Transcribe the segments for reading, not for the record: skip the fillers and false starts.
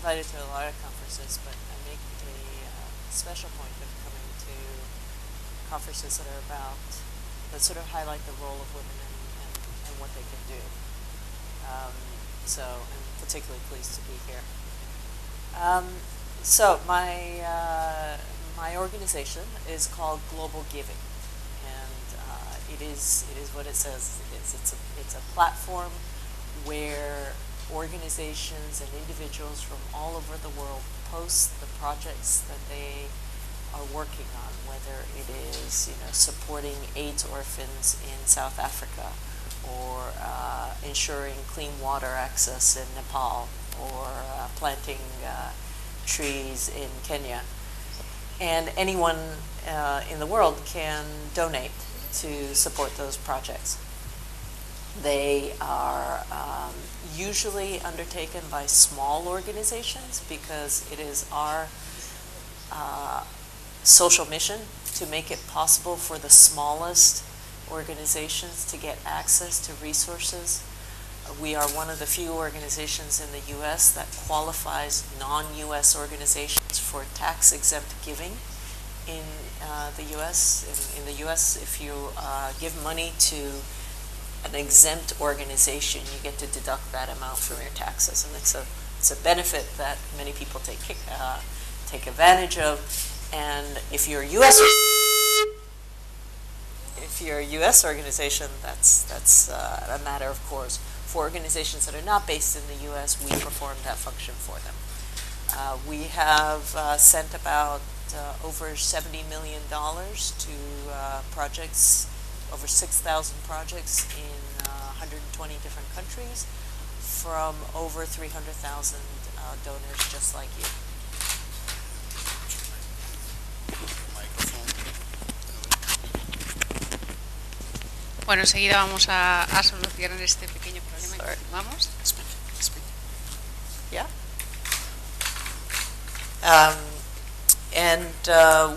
invited to a lot of conferences, but I make a special point of coming to conferences that are about, that sort of highlight the role of women and what they can do. So I'm particularly pleased to be here. So my organization is called Global Giving, and it is what it says it is. It's a platform where organizations and individuals from all over the world post the projects that they are working on, whether it is supporting AIDS orphans in South Africa, or ensuring clean water access in Nepal, or planting trees in Kenya. And anyone in the world can donate to support those projects. They are usually undertaken by small organizations because it is our social mission to make it possible for the smallest organizations to get access to resources. We are one of the few organizations in the U.S. that qualifies non-U.S. organizations for tax-exempt giving in the U.S. In the U.S., if you give money to an exempt organization, you get to deduct that amount from your taxes, and it's a benefit that many people take advantage of. And if you're a U.S. organization, that's a matter of course. For organizations that are not based in the U.S., we perform that function for them. We have sent about over $70 million to projects, over 6,000 projects in 120 different countries, from over 300,000 donors just like you. Bueno, enseguida vamos a solucionar este pequeño problema. Continuamos. Yeah.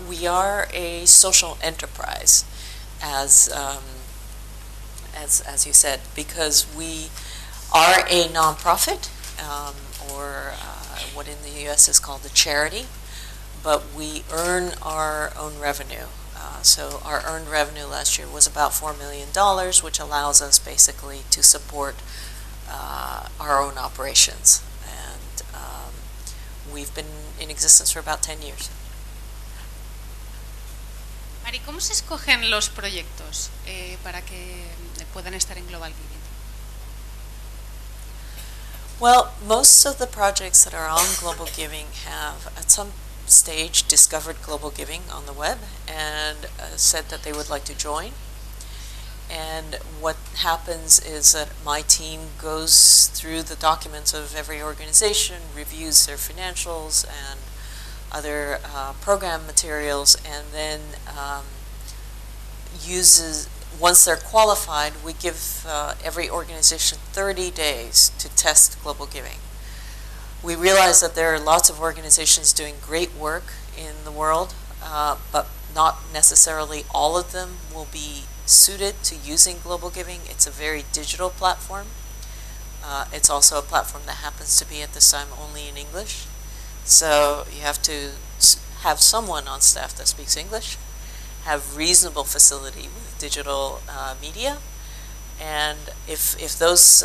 We are a social enterprise, as you said, because we are a nonprofit, or what in the U.S. is called a charity, but we earn our own revenue. So our earned revenue last year was about $4 million, which allows us basically to support our own operations. And we've been in existence for about 10 years. Mari, ¿cómo se escogen los proyectos para que puedan estar en Global Giving? Well, most of the projects that are on Global Giving have, at some stage, discovered Global Giving on the web and said that they would like to join. And what happens is that my team goes through the documents of every organization, reviews their financials and other program materials, and then once they're qualified, we give every organization 30 days to test Global Giving. We realize that there are lots of organizations doing great work in the world, but not necessarily all of them will be suited to using Global Giving. It's a very digital platform. It's also a platform that happens to be at this time only in English. So you have to have someone on staff that speaks English, have reasonable facility with digital media, and if those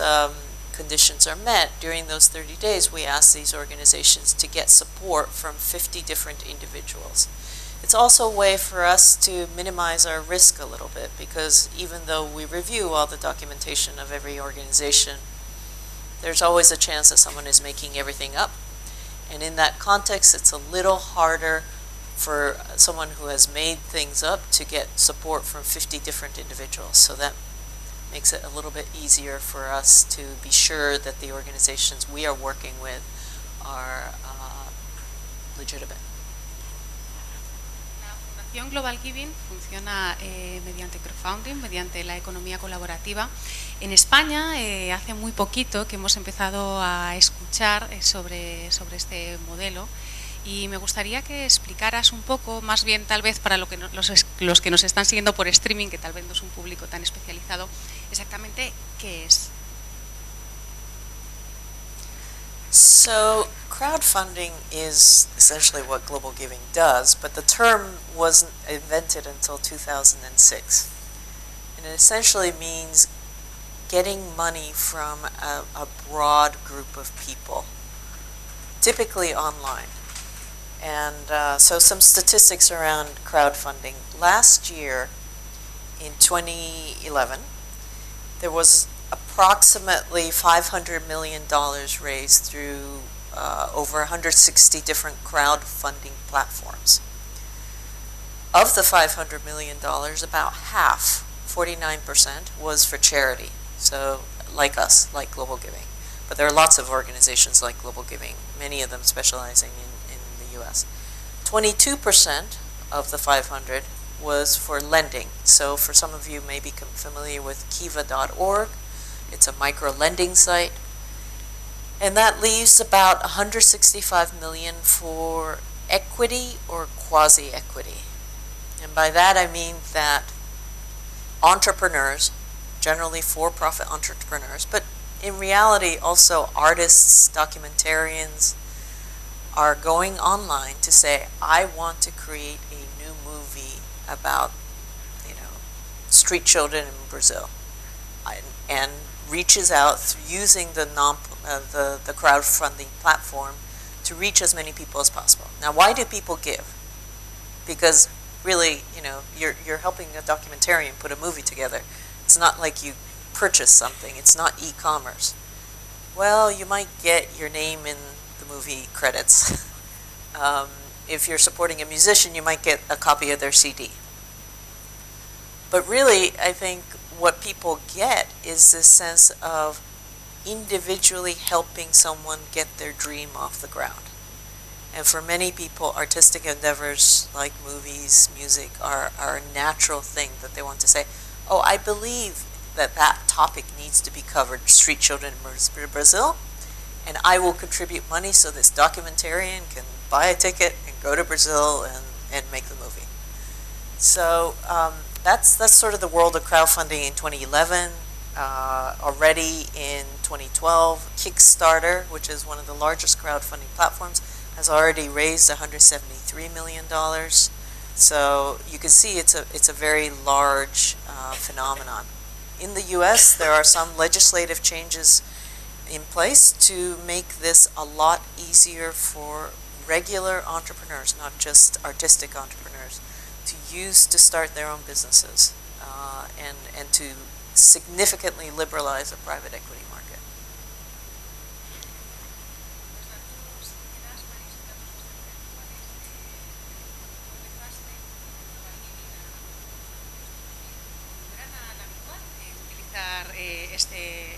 conditions are met, during those 30 days, we ask these organizations to get support from 50 different individuals. It's also a way for us to minimize our risk a little bit, because even though we review all the documentation of every organization, there's always a chance that someone is making everything up. And in that context, it's a little harder for someone who has made things up to get support from 50 different individuals. So that makes it a little bit easier for us to be sure that the organizations we are working with are legitimate. La Fundación Global Giving funciona mediante crowdfunding, mediante la economía colaborativa. En España, hace muy poquito que hemos empezado a escuchar sobre este modelo, y me gustaría que explicaras un poco, más bien tal vez para los que nos están siguiendo por streaming, que tal vez no es un público tan especializado, exactamente qué es. So crowdfunding is essentially what global giving does, but the term wasn't invented until 2006. And it essentially means getting money from a broad group of people, typically online. And so some statistics around crowdfunding. Last year, in 2011, there was approximately $500 million raised through over 160 different crowdfunding platforms. Of the $500 million, about half, 49%, was for charity. So like us, like Global Giving. But there are lots of organizations like Global Giving, many of them specializing in the US. 22% of the 500 was for lending. So for some of you may be familiar with kiva.org. It's a micro-lending site. And that leaves about $165 million for equity or quasi-equity. And by that I mean that entrepreneurs, generally for-profit entrepreneurs, but in reality also artists, documentarians, are going online to say, I want to create a new movie about, street children in Brazil, and reaches out using the crowdfunding platform to reach as many people as possible. Now, why do people give? Because really, you're helping a documentarian put a movie together. It's not like you purchase something. It's not e-commerce. Well, you might get your name in the movie credits. If you're supporting a musician, you might get a copy of their CD. But really, I think what people get is this sense of individually helping someone get their dream off the ground. And for many people, artistic endeavors like movies, music, are a natural thing that they want to say, oh, I believe that topic needs to be covered, street children in Brazil, and I will contribute money so this documentarian can buy a ticket and go to Brazil and make the movie. So that's sort of the world of crowdfunding in 2011. Already in 2012, Kickstarter, which is one of the largest crowdfunding platforms, has already raised $173 million. So you can see it's a very large phenomenon. In the U.S., there are some legislative changes in place to make this a lot easier for regular entrepreneurs, not just artistic entrepreneurs, to use to start their own businesses and to significantly liberalize the private equity market.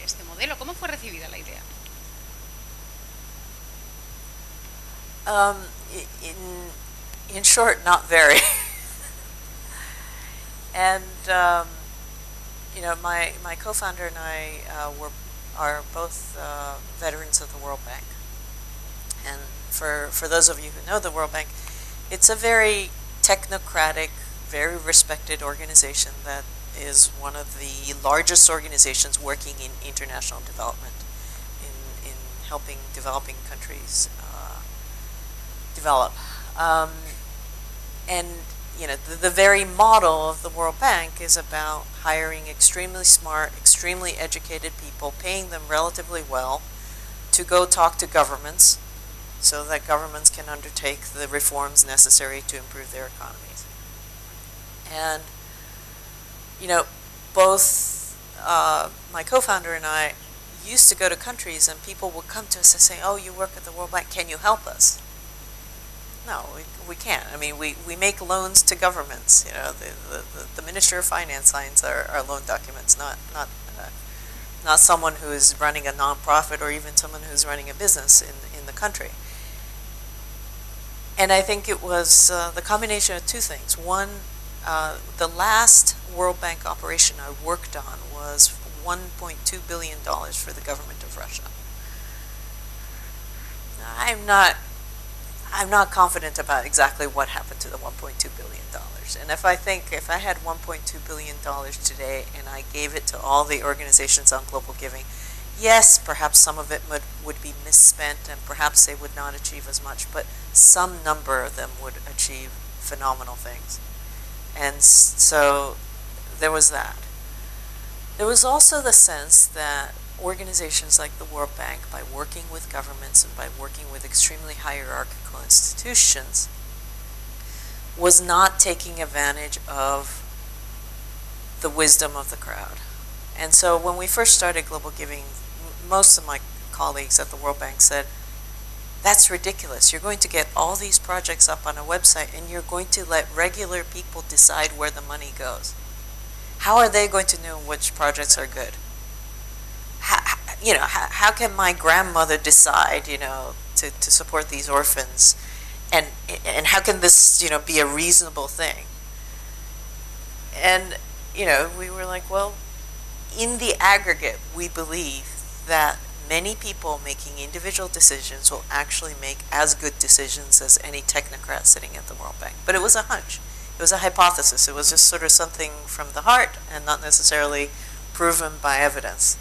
Este modelo. ¿Cómo fue recibida la idea? In short, not very. And my co-founder and I are both veterans of the World Bank. And for those of you who know the World Bank, it's a very technocratic, very respected organization that is one of the largest organizations working in international development, in helping developing countries develop. And the very model of the World Bank is about hiring extremely smart, extremely educated people, paying them relatively well to go talk to governments so that governments can undertake the reforms necessary to improve their economies. And both my co-founder and I used to go to countries and people would come to us and say, oh, you work at the World Bank, can you help us? No, we can't. I mean, we make loans to governments. The Minister of Finance signs our loan documents, not someone who is running a nonprofit or even someone who's running a business in the country. And I think it was the combination of two things. One, the last World Bank operation I worked on was $1.2 billion for the government of Russia. I'm not confident about exactly what happened to the $1.2 billion. And if I had $1.2 billion today and I gave it to all the organizations on Global Giving, Yes, perhaps some of it would be misspent and perhaps they would not achieve as much, but some number of them would achieve phenomenal things. And so there was that. There was also the sense that organizations like the World Bank, by working with governments and by working with extremely hierarchical institutions, was not taking advantage of the wisdom of the crowd. And so when we first started Global Giving, most of my colleagues at the World Bank said, that's ridiculous. You're going to get all these projects up on a website and you're going to let regular people decide where the money goes. How are they going to know which projects are good? How can my grandmother decide, to support these orphans? And how can this, be a reasonable thing? And, we were like, well, in the aggregate, we believe that many people making individual decisions will actually make as good decisions as any technocrat sitting at the World Bank. But it was a hunch. It was a hypothesis. It was just sort of something from the heart and not necessarily proven by evidence.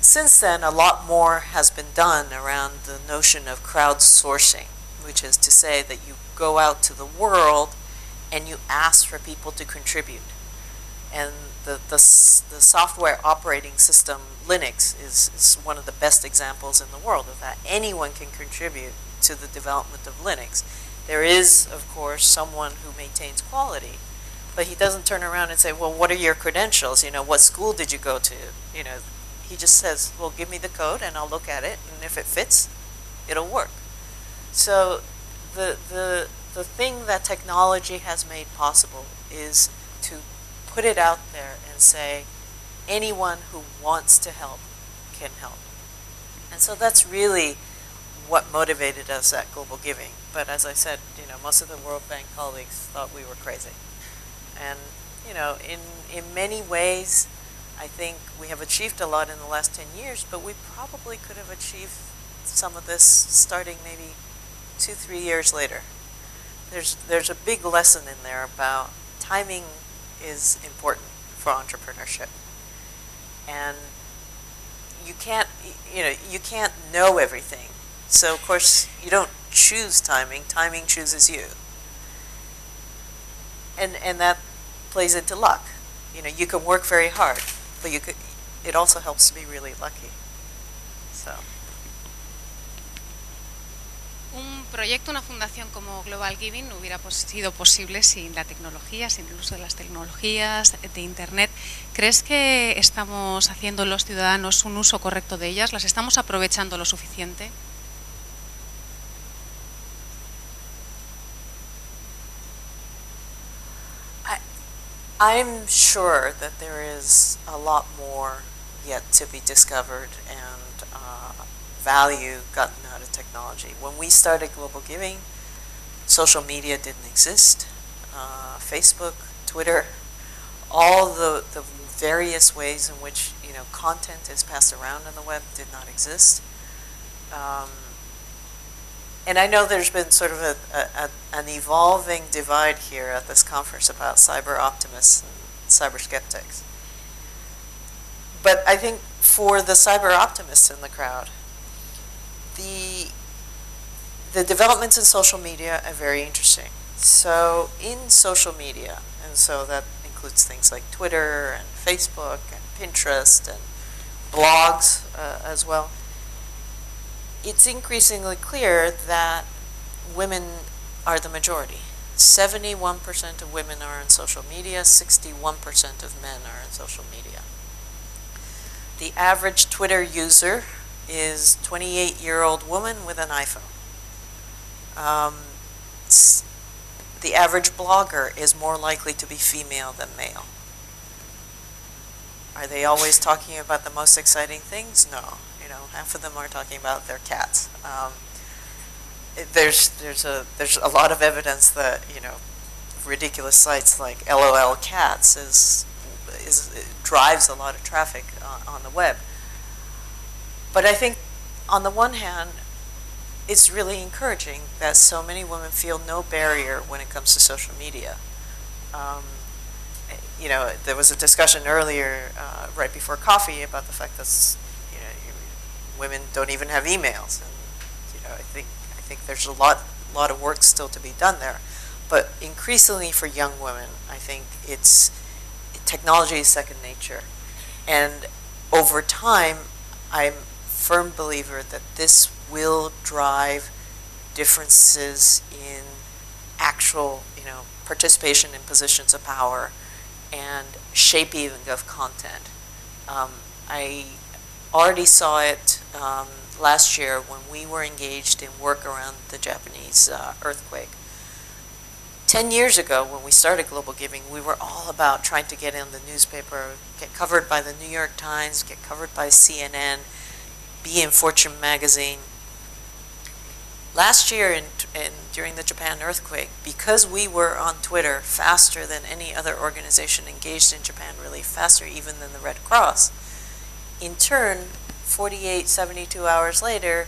Since then, a lot more has been done around the notion of crowdsourcing, which is to say that you go out to the world and you ask for people to contribute. And the software operating system, Linux, is one of the best examples in the world of that. Anyone can contribute to the development of Linux. There is, of course, someone who maintains quality, but he doesn't turn around and say, well, what are your credentials? What school did you go to? He just says, well, give me the code and I'll look at it, and if it fits, it'll work. So the thing that technology has made possible is to put it out there and say, anyone who wants to help can help. And so that's really what motivated us at Global Giving. But as I said, most of the World Bank colleagues thought we were crazy. And, in many ways, I think we have achieved a lot in the last 10 years, but we probably could have achieved some of this starting maybe 2-3 years later. There's a big lesson in there about timing is important for entrepreneurship. And you can't know everything. So of course you don't choose timing chooses you. And that plays into luck. You can work very hard, but it also helps to be really lucky. So. Un proyecto, una fundación como Global Giving no hubiera sido posible sin la tecnología, sin el uso de las tecnologías, de Internet. ¿Crees que estamos haciendo los ciudadanos un uso correcto de ellas? ¿Las estamos aprovechando lo suficiente? I'm sure that there is a lot more yet to be discovered and value gotten out of technology. When we started Global Giving, social media didn't exist. Facebook, Twitter, all the various ways in which content is passed around on the web did not exist. And I know there's been sort of an evolving divide here at this conference about cyber optimists and cyber skeptics. But I think for the cyber optimists in the crowd, the developments in social media are very interesting. So in social media, and so that includes things like Twitter and Facebook and Pinterest and blogs as well, it's increasingly clear that women are the majority. 71% of women are on social media, 61% of men are on social media. The average Twitter user is a 28-year-old woman with an iPhone. The average blogger is more likely to be female than male. Are they always talking about the most exciting things? No. Half of them are talking about their cats. There's a lot of evidence that ridiculous sites like LOL Cats drives a lot of traffic on the web. But I think on the one hand, it's really encouraging that so many women feel no barrier when it comes to social media. you know, there was a discussion earlier, right before coffee, about the fact that, you know, women don't even have emails, and you know, I think there's a lot of work still to be done there. But increasingly for young women, I think technology is second nature, and over time, I'm a firm believer that this will drive differences in actual, you know, participation in positions of power and shaping of content. I already saw it last year when we were engaged in work around the Japanese earthquake. 10 years ago, when we started Global Giving, we were all about trying to get in the newspaper, get covered by the New York Times, get covered by CNN, be in Fortune magazine. Last year, during the Japan earthquake, because we were on Twitter faster than any other organization engaged in Japan relief, faster even than the Red Cross, in turn, 48, 72 hours later,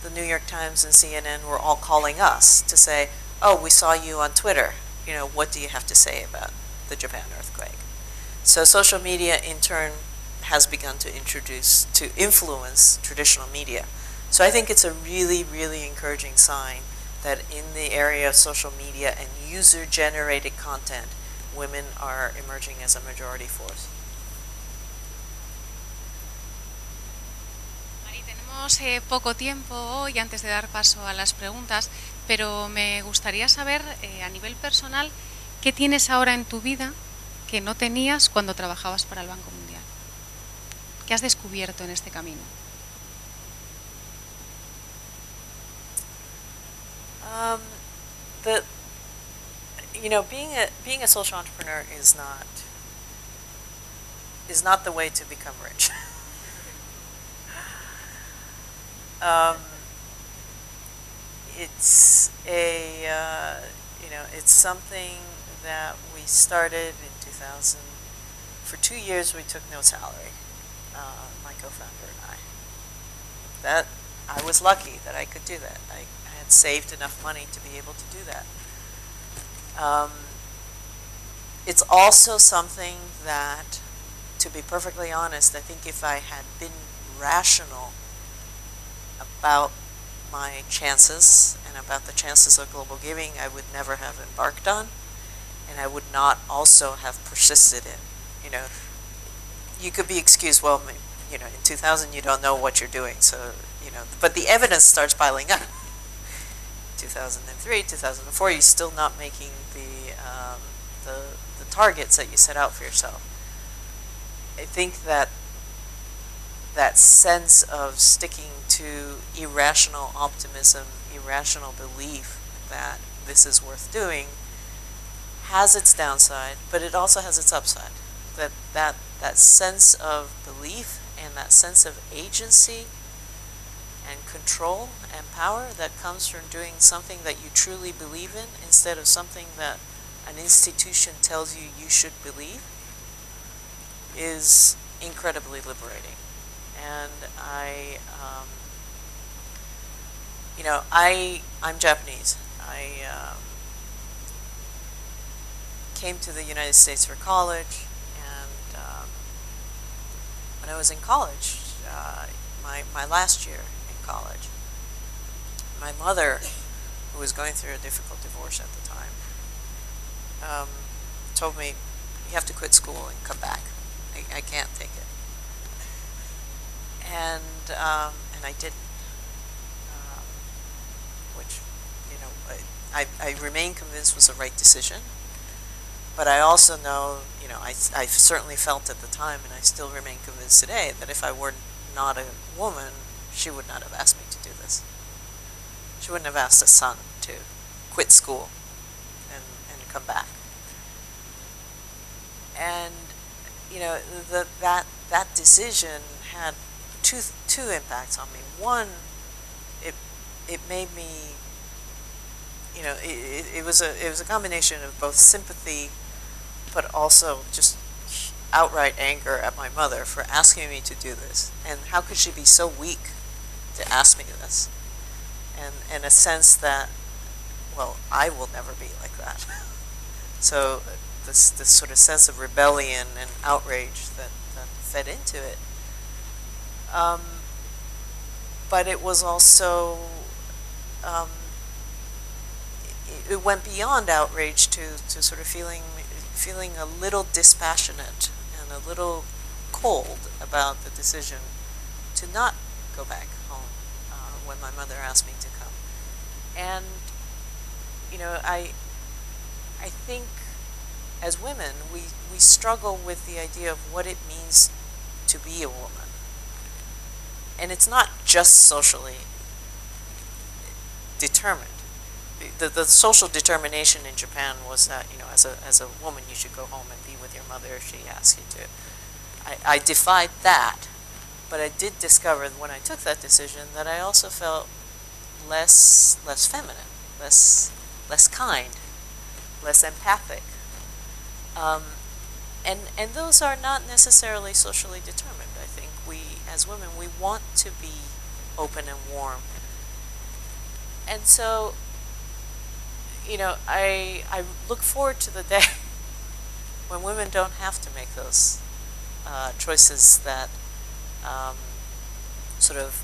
the New York Times and CNN were all calling us to say, oh, we saw you on Twitter. You know, what do you have to say about the Japan earthquake? So social media, in turn, has begun to influence traditional media. So I think it's a really, really encouraging sign that in the area of social media and user-generated content, women are emerging as a majority force. Mari, tenemos poco tiempo hoy antes de dar paso a las preguntas, pero me gustaría saber, a nivel personal, ¿qué tienes ahora en tu vida que no tenías cuando trabajabas para el Banco Mundial? ¿Qué has descubierto en este camino? You know, being a social entrepreneur is not the way to become rich. It's you know, it's something that we started in 2000. For 2 years, we took no salary. My co-founder and I. I was lucky that I could do that. I had saved enough money to be able to do that. It's also something that, to be perfectly honest, I think if I had been rational about my chances and about the chances of global giving, I would never have embarked on, and I would not also have persisted in. You know, you could be excused, well, you know, in 2000 you don't know what you're doing, so, you know, but the evidence starts piling up. 2003, 2004, you're still not making the targets that you set out for yourself. I think that sense of sticking to irrational optimism, irrational belief that this is worth doing has its downside, but it also has its upside. That sense of belief and that sense of agency and control and power that comes from doing something that you truly believe in instead of something that an institution tells you should believe is incredibly liberating. And you know, I'm Japanese. I came to the United States for college, and when I was in college, my last year in college, my mother, who was going through a difficult divorce at the time, told me, you have to quit school and come back. I can't take it. And I didn't, which, you know, I remain convinced was the right decision. But I also know, you know, I certainly felt at the time, and I still remain convinced today, that if I were not a woman, she would not have asked me to do this. She wouldn't have asked a son to quit school and come back. And, you know, that decision had two impacts on me. One, it made me, you know, it was a combination of both sympathy, but also just outright anger at my mother for asking me to do this, and how could she be so weak to ask me this, and a sense that, well, I will never be like that. So this sort of sense of rebellion and outrage that fed into it. But it was also, it went beyond outrage to sort of feeling a little dispassionate and a little cold about the decision to not go back home when my mother asked me to come. And, you know, I think as women, we struggle with the idea of what it means to be a woman. And it's not just socially determined. The social determination in Japan was that, you know, as a woman you should go home and be with your mother if she asks you to. I defied that, but I did discover when I took that decision that I also felt less feminine, less kind, less empathic. And those are not necessarily socially determined. I think we, as women, we want to be open and warm. And so, you know, I look forward to the day when women don't have to make those choices that sort of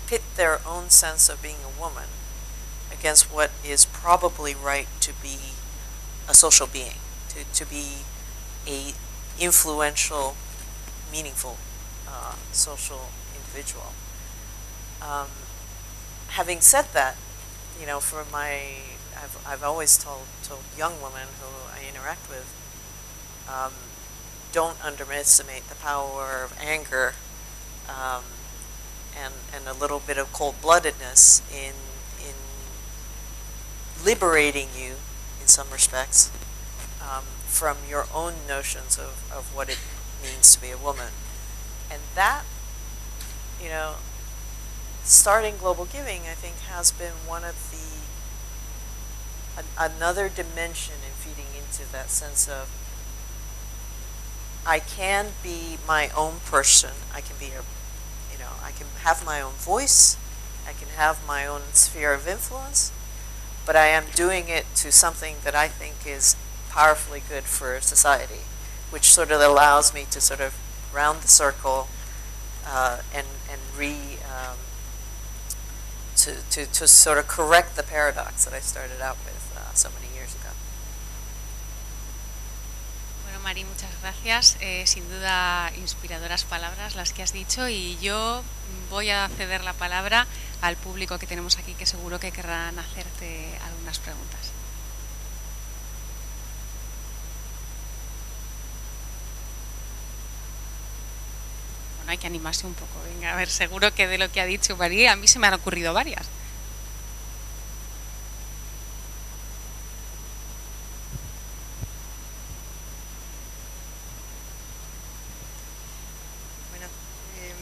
pit their own sense of being a woman against what is probably right to be a social being, to be a influential, meaningful social individual. Having said that, you know, for I've always told young women who I interact with, don't underestimate the power of anger and a little bit of cold-bloodedness in liberating you, in some respects, from your own notions of what it means to be a woman. And that, you know, starting Global Giving, I think, has been one of another dimension in feeding into that sense of I can be my own person. I can be I can have my own voice. I can have my own sphere of influence, but I am doing it to something that I think is powerfully good for society, which sort of allows me to sort of round the circle and to sort of correct the paradox that I started out with so many years ago. Bueno, Mari, muchas gracias. Sin duda, inspiradoras palabras las que has dicho, y yo voy a ceder la palabra al público que tenemos aquí, que seguro que querrán hacerte algunas preguntas. Bueno, hay que animarse un poco. Venga, a ver, seguro que de lo que ha dicho María, a mí se me han ocurrido varias.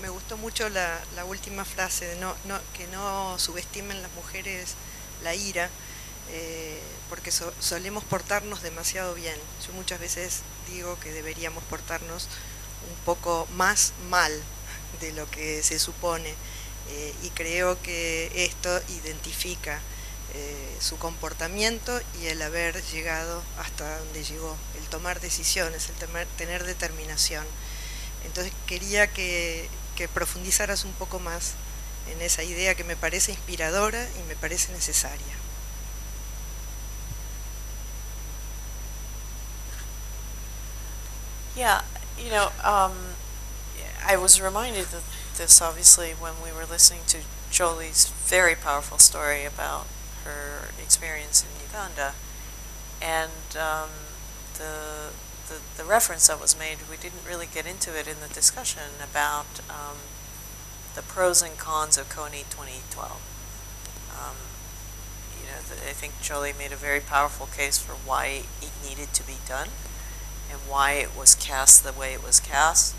Me gustó mucho la última frase de que no subestimen las mujeres la ira, porque solemos portarnos demasiado bien. Yo muchas veces digo que deberíamos portarnos un poco más mal de lo que se supone, y creo que esto identifica su comportamiento y el haber llegado hasta donde llegó, el tomar decisiones, el tener determinación. Entonces quería que profundizaras un poco más en esa idea que me parece inspiradora y me parece necesaria. Yeah, you know, I was reminded of this obviously when we were listening to Jolie's very powerful story about her experience in Uganda, and the reference that was made, we didn't really get into it in the discussion about the pros and cons of Kony 2012. You know, I think Jolie made a very powerful case for why it needed to be done and why it was cast the way it was cast.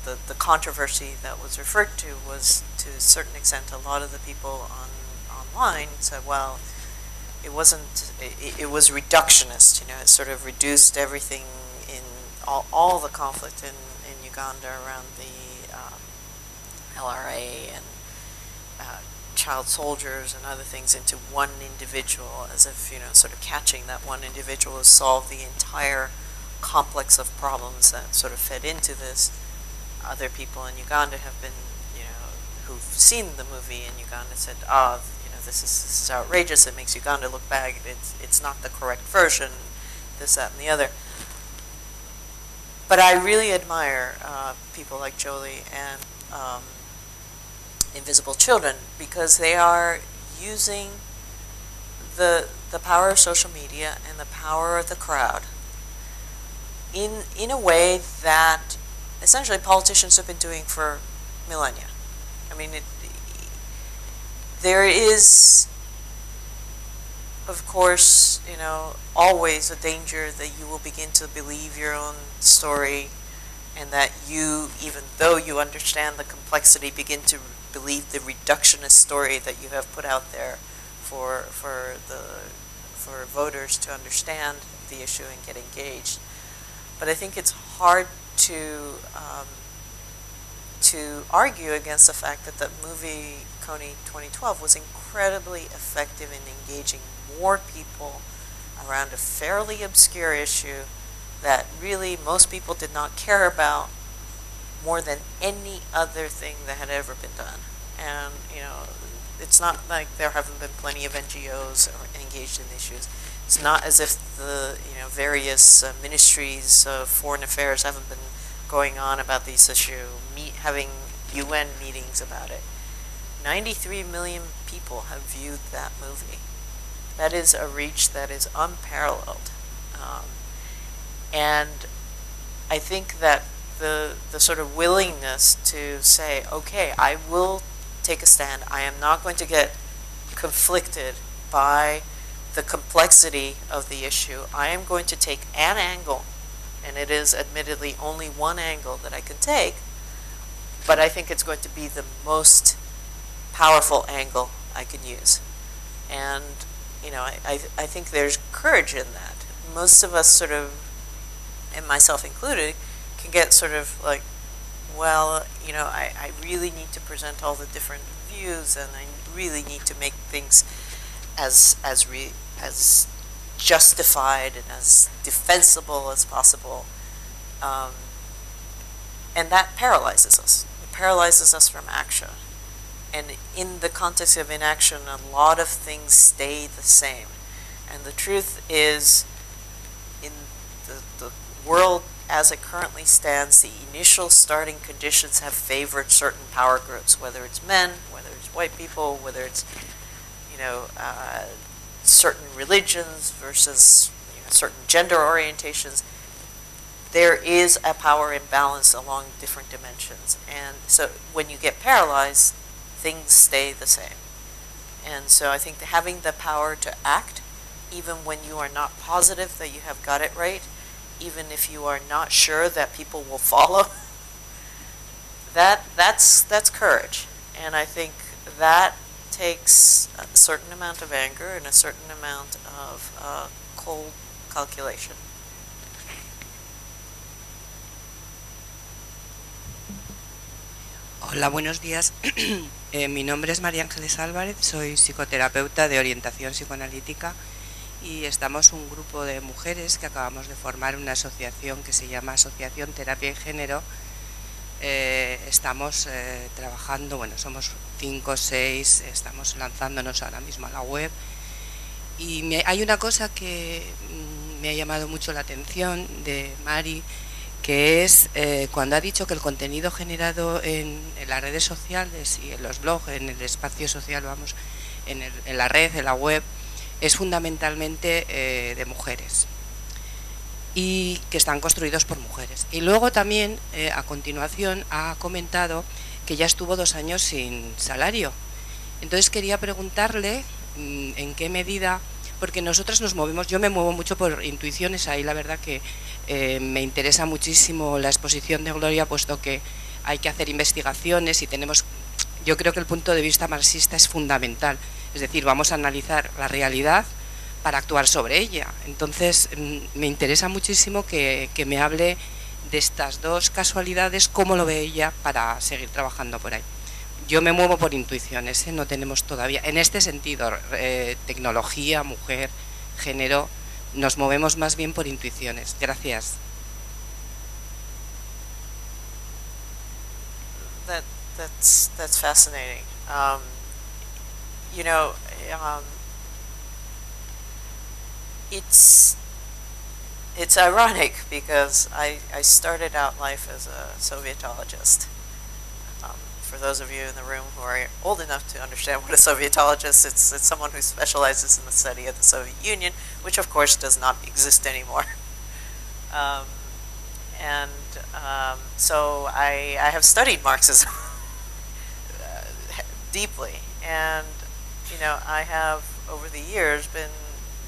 The controversy that was referred to was, to a certain extent, a lot of the people online said, well, it was reductionist, you know, it sort of reduced everything in all the conflict in Uganda around the LRA and child soldiers and other things into one individual, as if, you know, sort of catching that one individual has solved the entire complex of problems that sort of fed into this. Other people in Uganda have been, you know, who've seen the movie in Uganda said, you know, this is outrageous, it makes Uganda look bad, it's not the correct version, this, that, and the other. But I really admire people like Jolie and Invisible Children, because they are using the power of social media and the power of the crowd in a way that essentially politicians have been doing for millennia. I mean, there is, of course, you know, always a danger that you will begin to believe your own story, and that you, even though you understand the complexity, begin to believe the reductionist story that you have put out there for voters to understand the issue and get engaged. But I think it's hard to argue against the fact that the movie Kony 2012 was incredibly effective in engaging more people around a fairly obscure issue that really most people did not care about more than any other thing that had ever been done. And, you know, it's not like there haven't been plenty of NGOs engaged in issues. It's not as if the, you know, various ministries of foreign affairs haven't been going on about this issue, having UN meetings about it. 93 million people have viewed that movie. That is a reach that is unparalleled. And I think that the sort of willingness to say, okay, I will take a stand. I am not going to get conflicted by the complexity of the issue. I am going to take an angle, and it is admittedly only one angle that I can take, but I think it's going to be the most powerful angle I can use. And, you know, I think there's courage in that. Most of us sort of, and myself included, can get sort of like, well, you know, I really need to present all the different views, and I really need to make things as justified and as defensible as possible. And that paralyzes us. It paralyzes us from action. And in the context of inaction, a lot of things stay the same. And the truth is, in the world as it currently stands, the initial starting conditions have favored certain power groups, whether it's men, whether it's white people, whether it's, you know, certain religions versus, you know, certain gender orientations. There is a power imbalance along different dimensions. And so when you get paralyzed, things stay the same. And so I think that having the power to act, even when you are not positive that you have got it right, even if you are not sure that people will follow, that's courage. And I think that takes a certain amount of anger and a certain amount of cold calculation. Hola, buenos días. Mi nombre es María Ángeles Álvarez, soy psicoterapeuta de orientación psicoanalítica y estamos un grupo de mujeres que acabamos de formar una asociación que se llama Asociación Terapia y Género. Estamos trabajando, bueno, somos 5 o 6, estamos lanzándonos ahora mismo a la web y hay una cosa que me ha llamado mucho la atención de Mari, que es cuando ha dicho que el contenido generado en las redes sociales y en los blogs, en el espacio social, vamos, en la red, en la web, es fundamentalmente de mujeres y que están construidos por mujeres. Y luego también, a continuación, ha comentado que ya estuvo 2 años sin salario. Entonces quería preguntarle en qué medida, porque nosotras nos movemos, yo me muevo mucho por intuiciones, ahí la verdad que me interesa muchísimo la exposición de Gloria, puesto que hay que hacer investigaciones y tenemos, yo creo que el punto de vista marxista es fundamental, es decir, vamos a analizar la realidad para actuar sobre ella. Entonces me interesa muchísimo que me hable de estas dos casualidades, cómo lo ve ella para seguir trabajando por ahí. yo me muevo por intuiciones, no tenemos todavía, en este sentido, tecnología, mujer, género, nos movemos más bien por intuiciones. Gracias. That's fascinating. You know, it's ironic because I started out life as a Sovietologist. For those of you in the room who are old enough to understand what a Sovietologist is, it's someone who specializes in the study of the Soviet Union, which of course does not exist anymore. So I have studied Marxism deeply, and you know, I have over the years been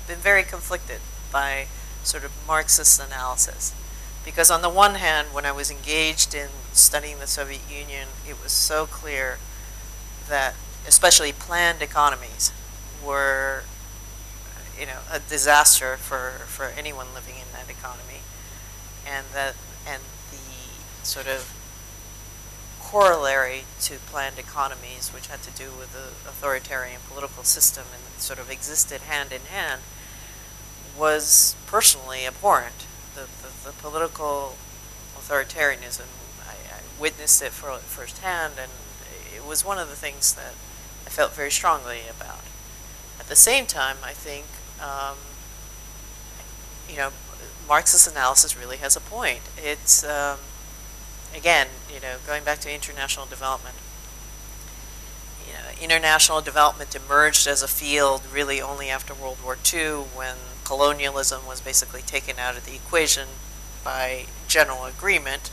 very conflicted by sort of Marxist analysis, because on the one hand, when I was engaged in studying the Soviet Union, it was so clear that especially planned economies were, you know, a disaster for anyone living in that economy, and the sort of corollary to planned economies, which had to do with the authoritarian political system and sort of existed hand in hand, was personally abhorrent. The political authoritarianism, I witnessed it firsthand, and it was one of the things that I felt very strongly about. At the same time, I think, you know, Marxist analysis really has a point. It's, again, you know, going back to international development. You know, international development emerged as a field really only after World War II, when colonialism was basically taken out of the equation by general agreement,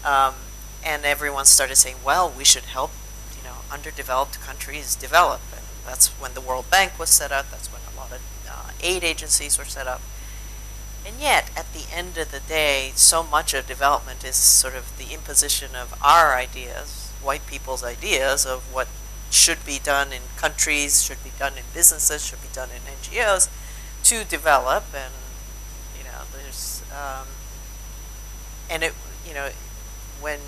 and everyone started saying, well, we should help, you know, underdeveloped countries develop. And that's when the World Bank was set up. That's when a lot of aid agencies were set up. And yet, at the end of the day, so much of development is sort of the imposition of our ideas, white people's ideas of what should be done in countries, should be done in businesses, should be done in NGOs to develop. And, you know, there's, and it, you know, when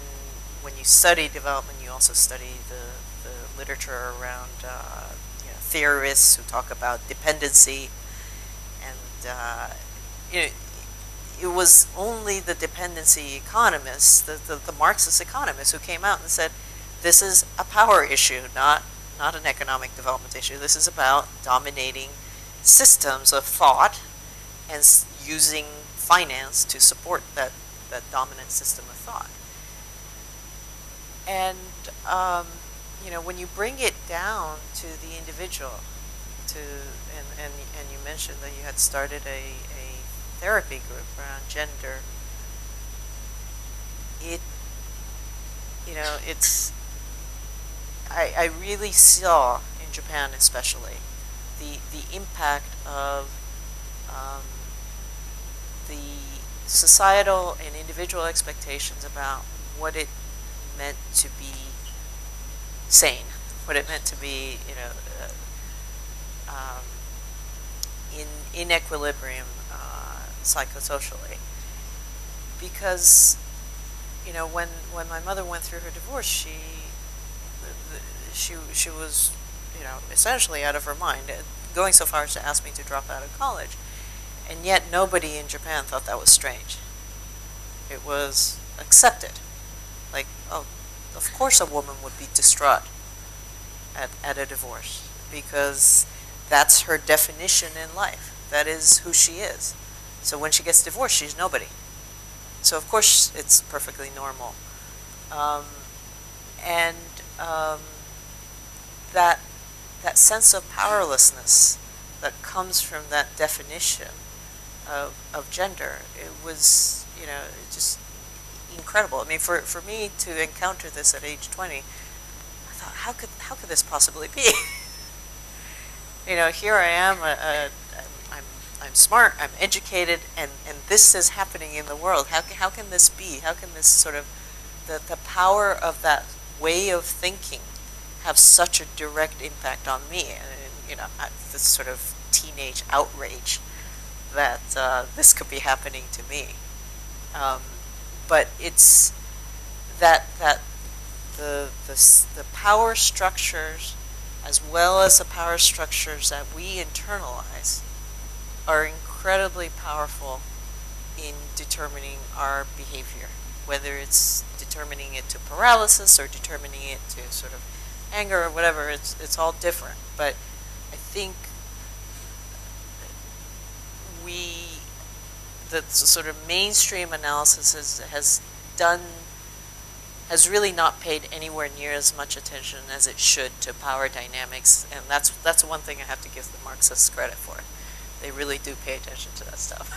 you study development, you also study the literature around, you know, theorists who talk about dependency, and, you know, it was only the dependency economists, the Marxist economists, who came out and said, this is a power issue, not an economic development issue. This is about dominating systems of thought and using finance to support that dominant system of thought. And, you know, when you bring it down to the individual, and you mentioned that you had started a therapy group around gender, you know, it's, I really saw in Japan especially the impact of the societal and individual expectations about what it meant to be sane, what it meant to be, you know, in equilibrium psychosocially. Because, you know, when my mother went through her divorce, she was, you know, essentially out of her mind, going so far as to ask me to drop out of college. And yet nobody in Japan thought that was strange. It was accepted. Like, oh, of course a woman would be distraught at a divorce, because that's her definition in life. That is who she is. So when she gets divorced, she's nobody. So of course it's perfectly normal. That sense of powerlessness that comes from that definition of gender, it was, you know, just incredible. I mean, for me to encounter this at age 20, I thought, how could this possibly be? You know, here I am, I'm smart, I'm educated, and this is happening in the world. How can this be? How can this sort of, the power of that way of thinking have such a direct impact on me? And, you know, this sort of teenage outrage that this could be happening to me. But it's that the power structures, as well as the power structures that we internalize, are incredibly powerful in determining our behavior, whether it's determining it to paralysis or determining it to sort of anger or whatever. It's all different. But I think the sort of mainstream analysis has really not paid anywhere near as much attention as it should to power dynamics, and that's one thing I have to give the Marxists credit for. They really do pay attention to that stuff.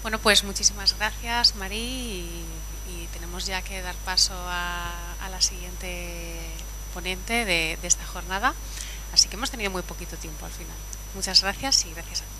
Bueno, pues muchísimas gracias, Mari, y tenemos ya que dar paso a la siguiente ponente de esta jornada, así que hemos tenido muy poquito tiempo al final. Muchas gracias y gracias a todos.